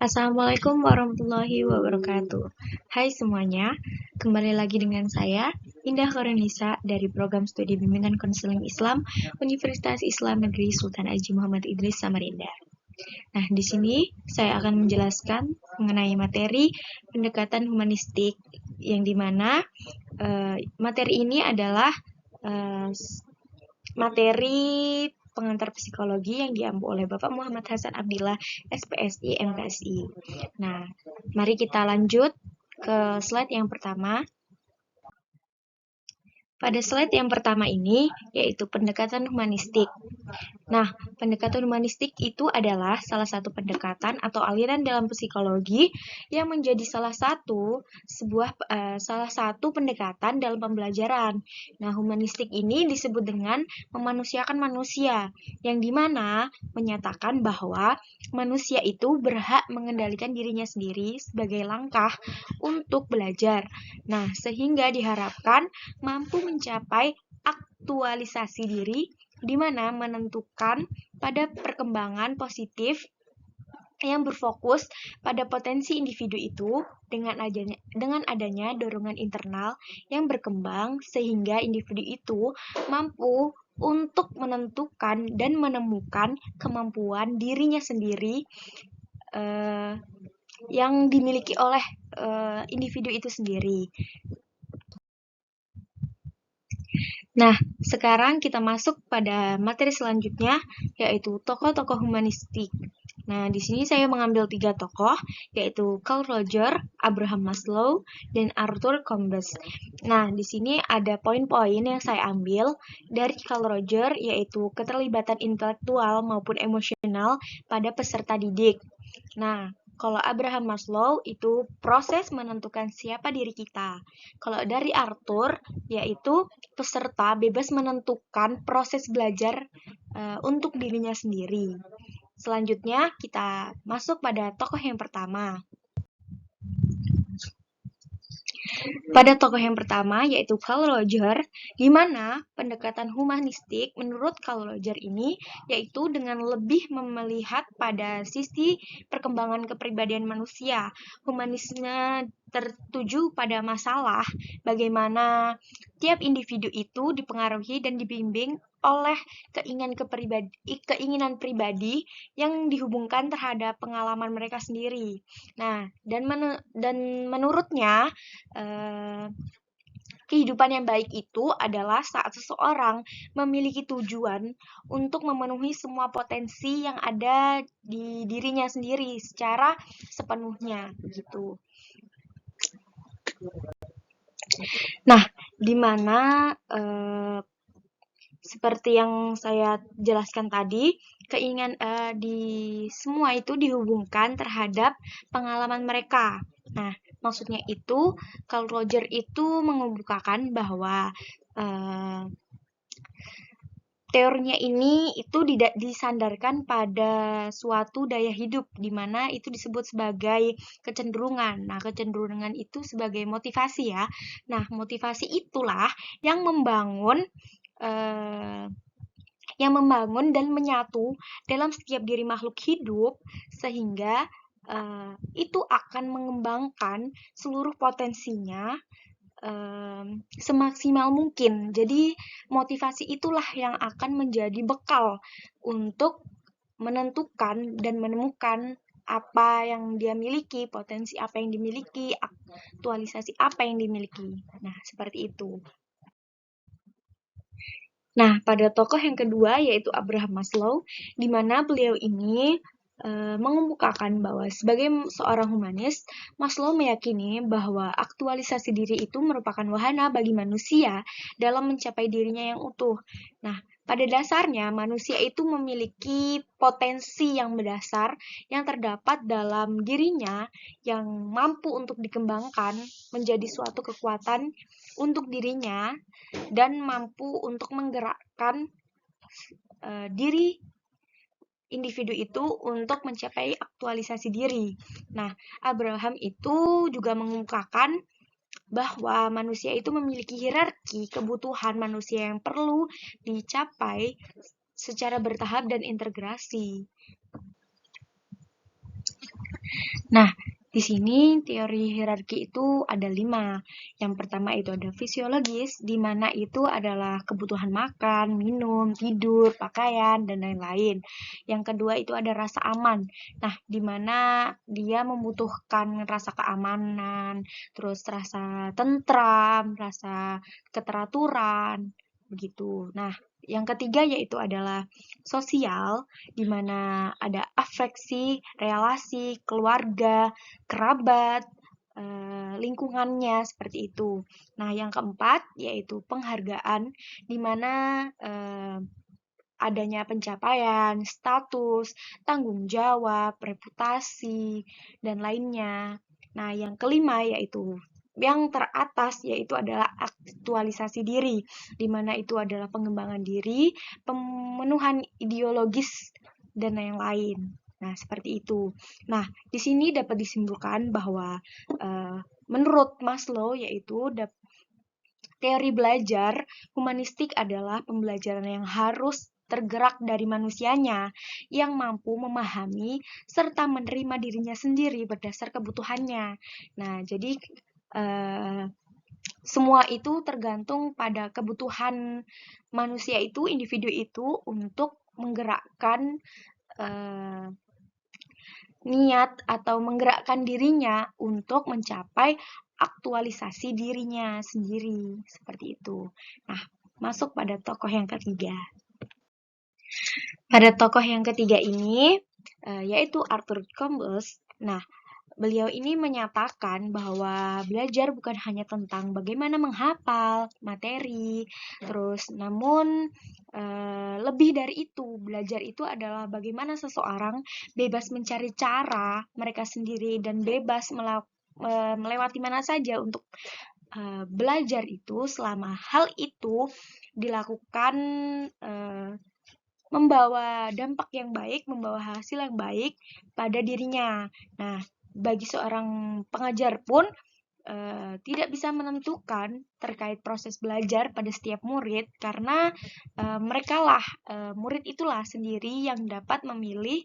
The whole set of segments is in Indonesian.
Assalamualaikum warahmatullahi wabarakatuh. Hai semuanya, kembali lagi dengan saya, Indah Korenisa dari Program Studi Bimbingan Konseling Islam Universitas Islam Negeri Sultan Haji Muhammad Idris Samarinda. Nah, di sini saya akan menjelaskan mengenai materi pendekatan humanistik yang dimana materi ini adalah materi pengantar psikologi yang diambil oleh Bapak Muhammad Hasan Abdillah, SPSI, MPSI. Nah, mari kita lanjut ke slide yang pertama. Pada slide yang pertama ini, yaitu pendekatan humanistik. Nah, pendekatan humanistik itu adalah salah satu pendekatan atau aliran dalam psikologi yang menjadi salah satu pendekatan dalam pembelajaran. Nah, humanistik ini disebut dengan memanusiakan manusia, yang dimana menyatakan bahwa manusia itu berhak mengendalikan dirinya sendiri sebagai langkah untuk belajar. Nah, sehingga diharapkan mampu mencapai aktualisasi diri di mana menentukan pada perkembangan positif yang berfokus pada potensi individu itu dengan adanya dorongan internal yang berkembang sehingga individu itu mampu untuk menentukan dan menemukan kemampuan dirinya sendiri yang dimiliki oleh individu itu sendiri. Nah, sekarang kita masuk pada materi selanjutnya, yaitu tokoh-tokoh humanistik. Nah, di sini saya mengambil 3 tokoh, yaitu Carl Roger, Abraham Maslow, dan Arthur Combs. Nah, di sini ada poin-poin yang saya ambil dari Carl Roger, yaitu keterlibatan intelektual maupun emosional pada peserta didik. Nah, kalau Abraham Maslow itu proses menentukan siapa diri kita. Kalau dari Arthur, yaitu peserta bebas menentukan proses belajar untuk dirinya sendiri. Selanjutnya, kita masuk pada tokoh yang pertama. Pada tokoh yang pertama, yaitu Carl Roger, di mana pendekatan humanistik menurut Carl Roger ini, yaitu dengan lebih melihat pada sisi perkembangan kepribadian manusia. Humanisme tertuju pada masalah bagaimana tiap individu itu dipengaruhi dan dibimbing oleh keinginan pribadi yang dihubungkan terhadap pengalaman mereka sendiri. Nah, dan menurutnya kehidupan yang baik itu adalah saat seseorang memiliki tujuan untuk memenuhi semua potensi yang ada di dirinya sendiri secara sepenuhnya, begitu. Nah, di mana seperti yang saya jelaskan tadi, keinginan di semua itu dihubungkan terhadap pengalaman mereka. Nah, maksudnya itu, Carl Roger itu mengemukakan bahwa teorinya ini itu disandarkan pada suatu daya hidup, di mana itu disebut sebagai kecenderungan. Nah, kecenderungan itu sebagai motivasi ya. Nah, motivasi itulah yang membangun dan menyatu dalam setiap diri makhluk hidup sehingga itu akan mengembangkan seluruh potensinya semaksimal mungkin. Jadi motivasi itulah yang akan menjadi bekal untuk menentukan dan menemukan apa yang dia miliki, potensi apa yang dimiliki, aktualisasi apa yang dimiliki. Nah, seperti itu. Nah, pada tokoh yang kedua yaitu Abraham Maslow, di mana beliau ini mengemukakan bahwa sebagai seorang humanis, Maslow meyakini bahwa aktualisasi diri itu merupakan wahana bagi manusia dalam mencapai dirinya yang utuh. Nah, pada dasarnya manusia itu memiliki potensi yang mendasar yang terdapat dalam dirinya yang mampu untuk dikembangkan menjadi suatu kekuatan untuk dirinya dan mampu untuk menggerakkan diri individu itu untuk mencapai aktualisasi diri. Nah, Abraham itu juga mengemukakan bahwa manusia itu memiliki hierarki kebutuhan manusia yang perlu dicapai secara bertahap dan integrasi. Nah, di sini teori hierarki itu ada 5. Yang pertama itu ada fisiologis, di mana itu adalah kebutuhan makan, minum, tidur, pakaian, dan lain-lain. Yang kedua itu ada rasa aman. Nah, di mana dia membutuhkan rasa keamanan, terus rasa tentram, rasa keteraturan, begitu. Nah, yang ketiga yaitu adalah sosial, di mana ada afeksi, relasi, keluarga, kerabat, lingkungannya seperti itu. Nah, yang keempat yaitu penghargaan, di mana adanya pencapaian, status, tanggung jawab, reputasi, dan lainnya. Nah, yang kelima yaitu yang teratas yaitu adalah aktualisasi diri, di mana itu adalah pengembangan diri, pemenuhan ideologis, dan lain-lain. Nah, seperti itu. Nah, di sini dapat disimpulkan bahwa menurut Maslow yaitu teori belajar humanistik adalah pembelajaran yang harus tergerak dari manusianya yang mampu memahami serta menerima dirinya sendiri berdasar kebutuhannya. Nah, jadi semua itu tergantung pada kebutuhan manusia itu, individu itu untuk menggerakkan niat atau menggerakkan dirinya untuk mencapai aktualisasi dirinya sendiri, seperti itu. Nah, masuk pada tokoh yang ketiga. Pada tokoh yang ketiga ini, yaitu Arthur Combs. Nah, beliau ini menyatakan bahwa belajar bukan hanya tentang bagaimana menghafal materi, terus namun lebih dari itu, belajar itu adalah bagaimana seseorang bebas mencari cara mereka sendiri dan bebas melewati mana saja untuk belajar itu selama hal itu dilakukan membawa dampak yang baik, membawa hasil yang baik pada dirinya. Nah, bagi seorang pengajar pun tidak bisa menentukan terkait proses belajar pada setiap murid karena mereka lah murid itulah sendiri yang dapat memilih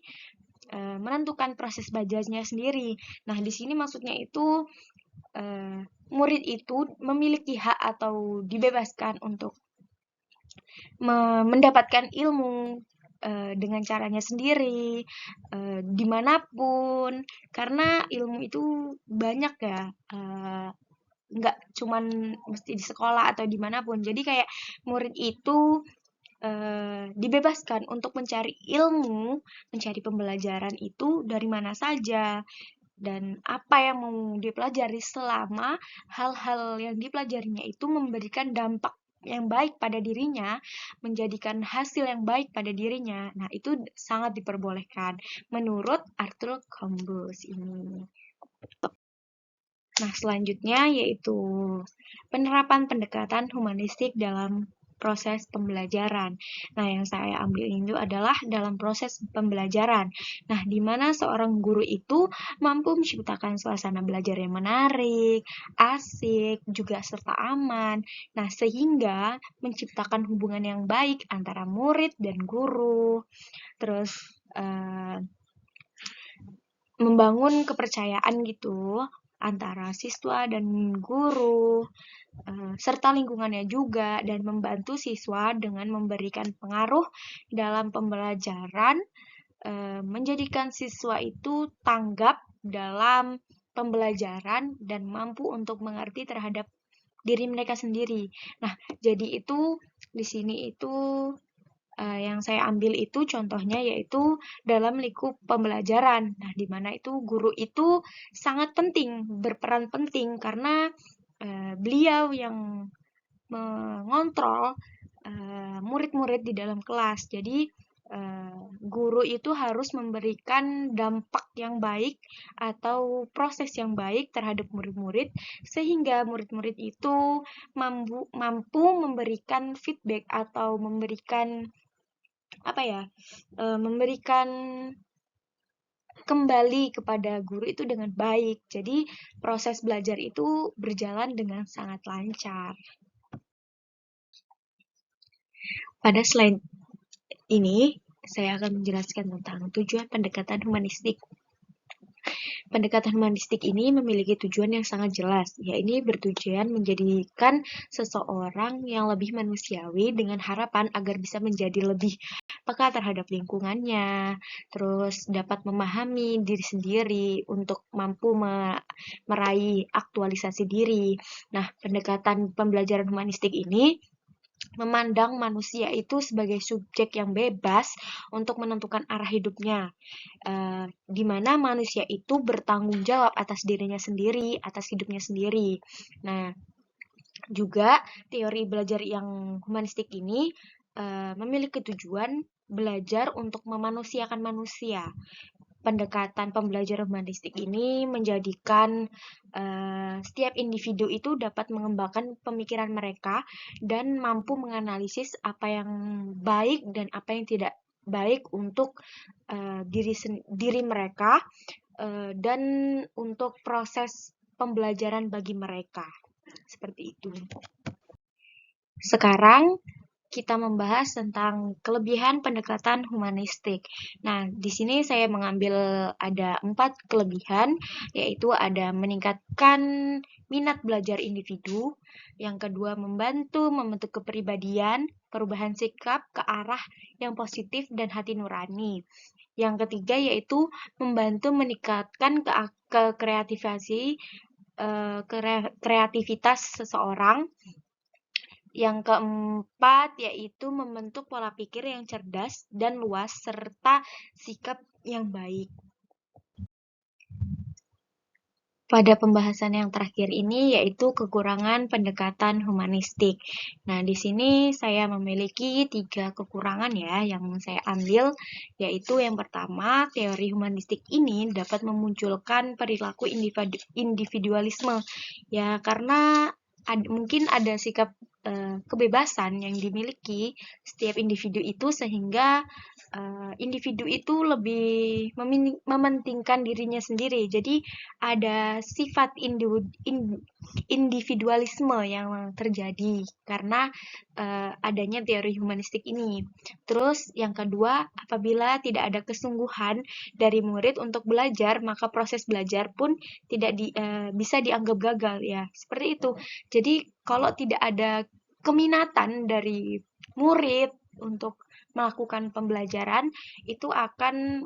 menentukan proses belajarnya sendiri. Nah, di sini maksudnya itu murid itu memiliki hak atau dibebaskan untuk mendapatkan ilmu dengan caranya sendiri, dimanapun, karena ilmu itu banyak ya, nggak cuman mesti di sekolah atau dimanapun. Jadi kayak murid itu dibebaskan untuk mencari ilmu, mencari pembelajaran itu dari mana saja, dan apa yang mau dipelajari selama hal-hal yang dipelajarinya itu memberikan dampak yang baik pada dirinya, menjadikan hasil yang baik pada dirinya. Nah, itu sangat diperbolehkan menurut Arthur Combs ini. Nah, selanjutnya yaitu penerapan pendekatan humanistik dalam proses pembelajaran. Nah, yang saya ambil ini adalah dalam proses pembelajaran. Nah, di mana seorang guru itu mampu menciptakan suasana belajar yang menarik, asik, juga serta aman. Nah, sehingga menciptakan hubungan yang baik antara murid dan guru. Terus membangun kepercayaan gitu antara siswa dan guru, serta lingkungannya juga, dan membantu siswa dengan memberikan pengaruh dalam pembelajaran, menjadikan siswa itu tanggap dalam pembelajaran dan mampu untuk mengerti terhadap diri mereka sendiri. Nah, jadi itu di sini itu yang saya ambil itu contohnya yaitu dalam lingkup pembelajaran. Nah, di mana itu guru itu sangat penting, berperan penting karena beliau yang mengontrol murid-murid di dalam kelas. Jadi guru itu harus memberikan dampak yang baik atau proses yang baik terhadap murid-murid sehingga murid-murid itu mampu memberikan feedback atau memberikan apa ya, memberikan kembali kepada guru itu dengan baik. Jadi proses belajar itu berjalan dengan sangat lancar. Pada slide ini, saya akan menjelaskan tentang tujuan pendekatan humanistik. Pendekatan humanistik ini memiliki tujuan yang sangat jelas, yaitu bertujuan menjadikan seseorang yang lebih manusiawi dengan harapan agar bisa menjadi lebih peka terhadap lingkungannya, terus dapat memahami diri sendiri untuk mampu meraih aktualisasi diri. Nah, pendekatan pembelajaran humanistik ini memandang manusia itu sebagai subjek yang bebas untuk menentukan arah hidupnya, di mana manusia itu bertanggung jawab atas dirinya sendiri, atas hidupnya sendiri. Nah, juga teori belajar yang humanistik ini memiliki tujuan belajar untuk memanusiakan manusia. Pendekatan pembelajaran humanistik ini menjadikan setiap individu itu dapat mengembangkan pemikiran mereka dan mampu menganalisis apa yang baik dan apa yang tidak baik untuk diri mereka dan untuk proses pembelajaran bagi mereka. Seperti itu. Sekarang kita membahas tentang kelebihan pendekatan humanistik. Nah, di sini saya mengambil ada 4 kelebihan, yaitu ada meningkatkan minat belajar individu, yang kedua membantu membentuk kepribadian, perubahan sikap ke arah yang positif dan hati nurani. Yang ketiga yaitu membantu meningkatkan kreativitas seseorang. Yang keempat yaitu membentuk pola pikir yang cerdas dan luas serta sikap yang baik. Pada pembahasan yang terakhir ini yaitu kekurangan pendekatan humanistik. Nah, di sini saya memiliki 3 kekurangan ya yang saya ambil, yaitu yang pertama, teori humanistik ini dapat memunculkan perilaku individualisme. Ya, karena mungkin ada sikap kebebasan yang dimiliki setiap individu itu sehingga individu itu lebih mementingkan dirinya sendiri. Jadi ada sifat individualisme yang terjadi karena adanya teori humanistik ini. Terus yang kedua, apabila tidak ada kesungguhan dari murid untuk belajar, maka proses belajar pun tidak bisa dianggap gagal ya. Seperti itu. Jadi kalau tidak ada keminatan dari murid untuk melakukan pembelajaran, itu akan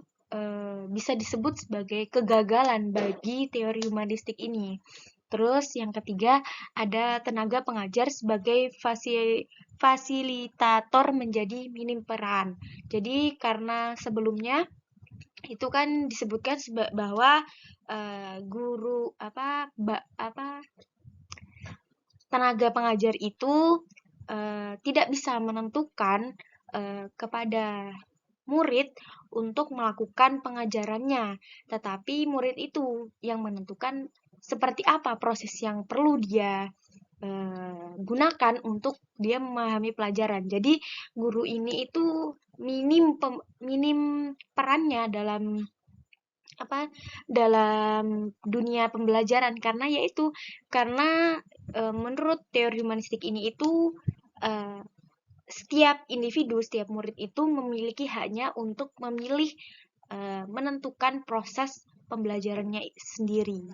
bisa disebut sebagai kegagalan bagi teori humanistik ini. Terus yang ketiga, ada tenaga pengajar sebagai fasilitator menjadi minim peran. Jadi karena sebelumnya itu kan disebutkan bahwa guru tenaga pengajar itu tidak bisa menentukan kepada murid untuk melakukan pengajarannya, tetapi murid itu yang menentukan seperti apa proses yang perlu dia gunakan untuk dia memahami pelajaran. Jadi guru ini itu minim perannya dalam dunia pembelajaran karena menurut teori humanistik ini itu setiap individu, setiap murid itu memiliki haknya untuk memilih menentukan proses pembelajarannya sendiri.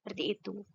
Seperti itu.